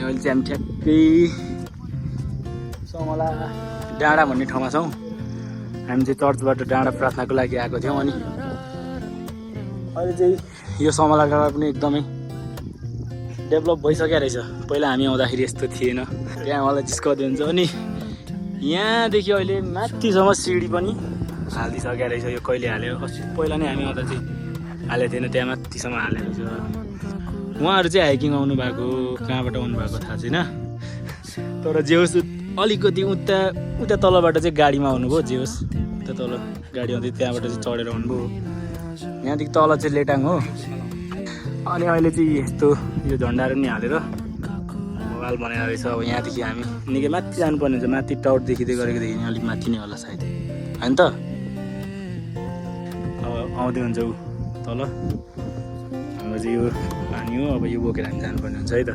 अहिले चाहिँ हामी ठ्याक्कै समला डाँडा भन्ने ठाउँमा छौँ। हामी चाहिँ चर्चबाट डाँडा प्रार्थनाको लागि आएको थियौँ। अनि अहिले चाहिँ यो समला डाँडा पनि एकदमै डेभलप भइसकेको रहेछ। पहिला हामी आउँदाखेरि यस्तो थिएन, त्यहाँ मलाई जिस्काउँदै हुन्छ। अनि यहाँदेखि अहिले माथिसम्म सिडी पनि हालिदिइसकेको रहेछ। यो कहिले हाल्यो, पहिला नै हामी आउँदा चाहिँ हालेको थिएन, त्यहाँ माथिसम्म हालेको रहेछ। उहाँहरू चाहिँ हाइकिङ आउनु भएको, कहाँबाट आउनु भएको थाहा छैन, तर जे होस् अलिकति उता तलबाट चाहिँ गाडीमा आउनुभयो। जे होस् उता तल गाडी आउँदै त्यहाँबाट चाहिँ चढेर आउनुभयो। यहाँदेखि तल चाहिँ लेटाङ हो। अनि अहिले चाहिँ यस्तो यो झन्डाहरू नि हालेर वाल बनाएर रहेछ। अब यहाँदेखि हामी निकै माथि जानुपर्ने हुन्छ। माथि टावर देखिँदै गरेको देखि अलिक माथि नै होला सायद, होइन त? अब आउँदै हुन्छ ऊ तल। हाम्रो चाहिँ यो पानी हो, अब यो बोकेर हामी जानुपर्ने हुन्छ है त।